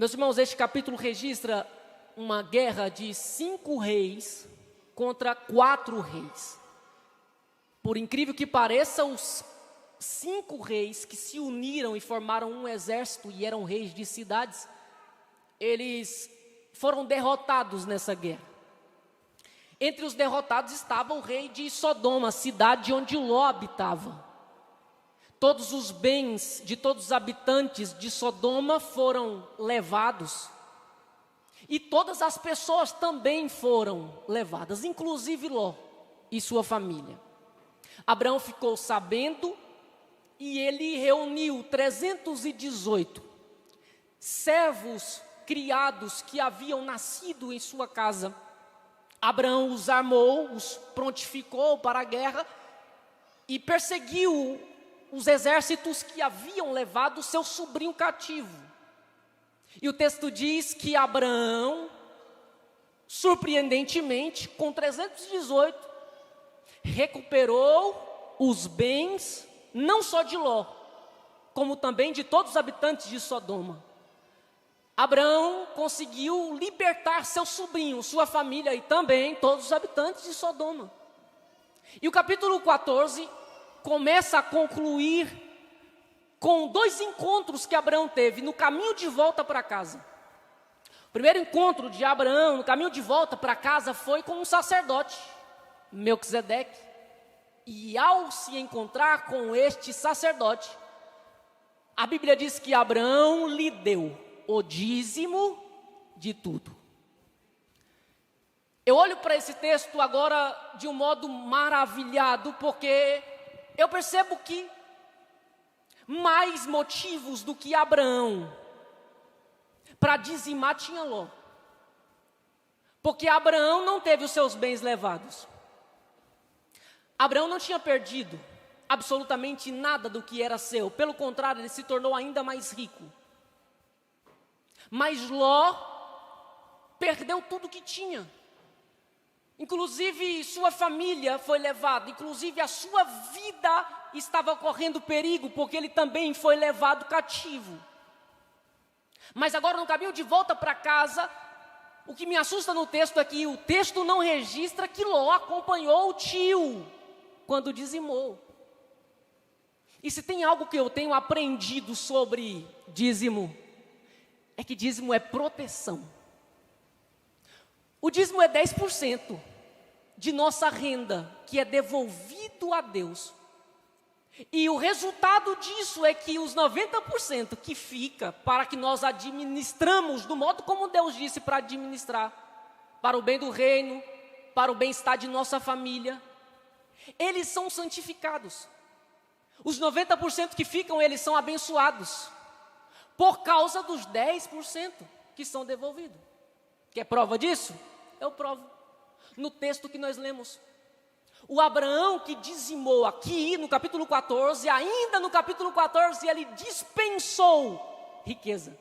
Meus irmãos, este capítulo registra uma guerra de 5 reis contra 4 reis. Por incrível que pareça, os 5 reis que se uniram e formaram um exército e eram reis de cidades, eles foram derrotados nessa guerra. Entre os derrotados estava o rei de Sodoma, cidade onde Ló habitava. Todos os bens de todos os habitantes de Sodoma foram levados. E todas as pessoas também foram levadas, inclusive Ló e sua família. Abraão ficou sabendo e ele reuniu 318 servos criados que haviam nascido em sua casa. Abraão os armou, os prontificou para a guerra e perseguiu os exércitos que haviam levado seu sobrinho cativo. E o texto diz que Abraão, surpreendentemente, com 318, recuperou os bens, não só de Ló, como também de todos os habitantes de Sodoma. Abraão conseguiu libertar seu sobrinho, sua família e também todos os habitantes de Sodoma. E o capítulo 14 começa a concluir com 2 encontros que Abraão teve no caminho de volta para casa. O primeiro encontro de Abraão no caminho de volta para casa foi com um sacerdote, Melquisedeque. E ao se encontrar com este sacerdote, a Bíblia diz que Abraão lhe deu o dízimo de tudo. Eu olho para esse texto agora de um modo maravilhado, porque eu percebo que mais motivos do que Abraão para dizimar tinha Ló. Porque Abraão não teve os seus bens levados. Abraão não tinha perdido absolutamente nada do que era seu. Pelo contrário, ele se tornou ainda mais rico. Mas Ló perdeu tudo que tinha. Inclusive sua família foi levada, inclusive a sua vida estava correndo perigo, porque ele também foi levado cativo. Mas agora no caminho de volta para casa, o que me assusta no texto é que o texto não registra que Ló acompanhou o tio quando dizimou. E se tem algo que eu tenho aprendido sobre dízimo, é que dízimo é proteção. O dízimo é 10% de nossa renda que é devolvido a Deus. E o resultado disso é que os 90% que fica para que nós administramos do modo como Deus disse para administrar, para o bem do reino, para o bem-estar de nossa família, eles são santificados. Os 90% que ficam, eles são abençoados por causa dos 10% que são devolvidos. Quer prova disso? Eu provo. No texto que nós lemos. O Abraão que dizimou aqui no capítulo 14, ainda no capítulo 14, ele dispensou riqueza.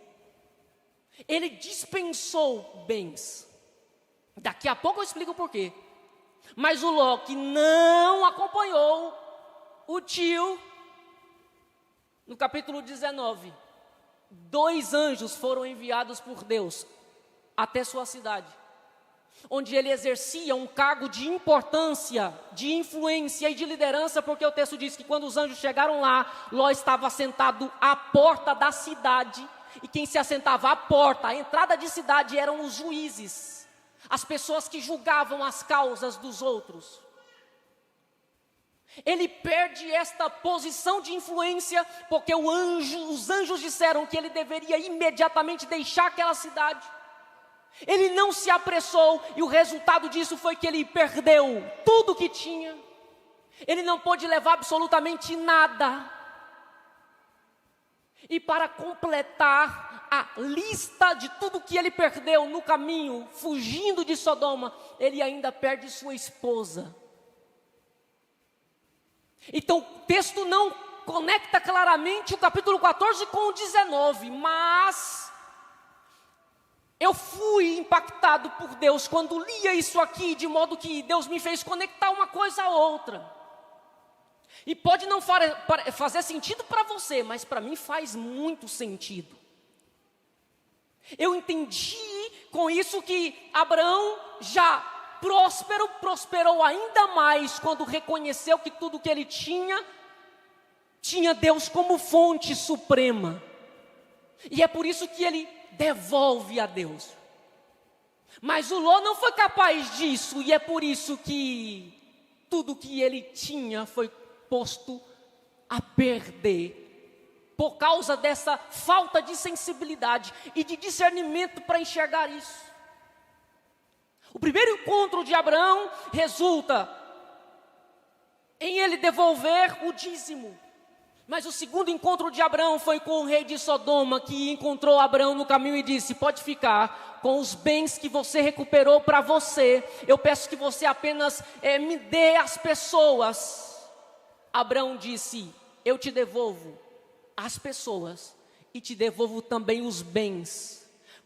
Ele dispensou bens. Daqui a pouco eu explico o porquê. Mas o Ló que não acompanhou o tio, no capítulo 19, 2 anjos foram enviados por Deus até sua cidade, onde ele exercia um cargo de importância, de influência e de liderança, porque o texto diz que quando os anjos chegaram lá, Ló estava sentado à porta da cidade, e quem se assentava à porta, a entrada de cidade, eram os juízes, as pessoas que julgavam as causas dos outros. Ele perde esta posição de influência, porque os anjos disseram que ele deveria imediatamente deixar aquela cidade. Ele não se apressou e o resultado disso foi que ele perdeu tudo que tinha. Ele não pôde levar absolutamente nada. E para completar a lista de tudo que ele perdeu no caminho, fugindo de Sodoma, ele ainda perde sua esposa. Então o texto não conecta claramente o capítulo 14 com o 19, mas eu fui impactado por Deus quando lia isso aqui, de modo que Deus me fez conectar uma coisa a outra. E pode não fazer sentido para você, mas para mim faz muito sentido. Eu entendi com isso que Abraão já prosperou ainda mais quando reconheceu que tudo que ele tinha Deus como fonte suprema. E é por isso que ele devolve a Deus. Mas o Ló não foi capaz disso, e é por isso que tudo que ele tinha foi posto a perder. Por causa dessa falta de sensibilidade e de discernimento para enxergar isso. O primeiro encontro de Abraão resulta em ele devolver o dízimo. Mas o segundo encontro de Abraão foi com o rei de Sodoma, que encontrou Abraão no caminho e disse: pode ficar com os bens que você recuperou para você. Eu peço que você apenas me dê as pessoas. Abraão disse: eu te devolvo as pessoas e te devolvo também os bens,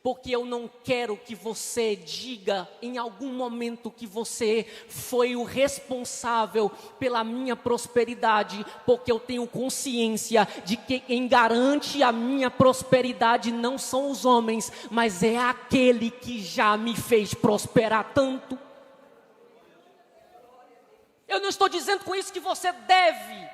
porque eu não quero que você diga em algum momento que você foi o responsável pela minha prosperidade, porque eu tenho consciência de que quem garante a minha prosperidade não são os homens, mas é aquele que já me fez prosperar tanto. Eu não estou dizendo com isso que você deve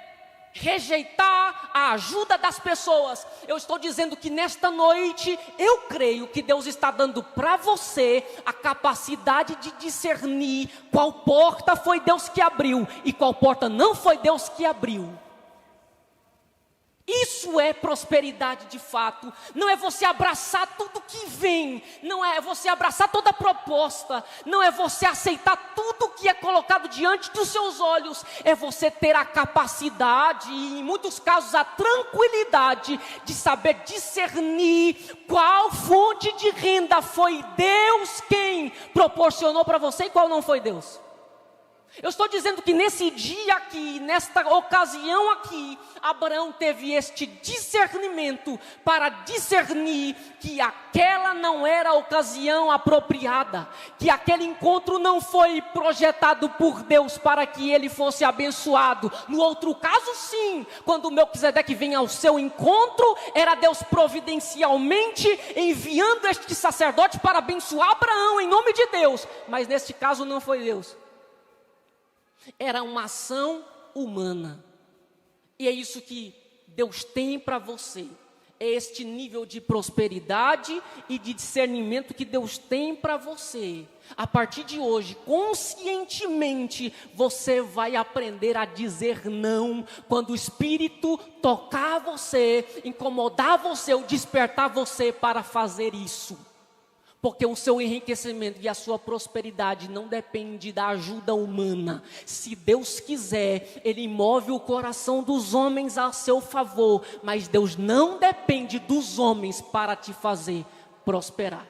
rejeitar a ajuda das pessoas. Eu estou dizendo que nesta noite eu creio que Deus está dando para você a capacidade de discernir qual porta foi Deus que abriu e qual porta não foi Deus que abriu. Isso é prosperidade de fato. Não é você abraçar tudo que vem, não é você abraçar toda proposta, não é você aceitar tudo que é colocado diante dos seus olhos. É você ter a capacidade e em muitos casos a tranquilidade de saber discernir qual fonte de renda foi Deus quem proporcionou para você e qual não foi Deus. Eu estou dizendo que nesse dia aqui, nesta ocasião aqui, Abraão teve este discernimento para discernir que aquela não era a ocasião apropriada, que aquele encontro não foi projetado por Deus para que ele fosse abençoado. No outro caso, sim, quando Melquisedeque vem ao seu encontro, era Deus providencialmente enviando este sacerdote para abençoar Abraão em nome de Deus, mas neste caso não foi Deus. Era uma ação humana. E é isso que Deus tem para você. É este nível de prosperidade e de discernimento que Deus tem para você. A partir de hoje, conscientemente, você vai aprender a dizer não. Quando o Espírito tocar você, incomodar você ou despertar você para fazer isso. Porque o seu enriquecimento e a sua prosperidade não depende da ajuda humana. Se Deus quiser, Ele move o coração dos homens a seu favor. Mas Deus não depende dos homens para te fazer prosperar.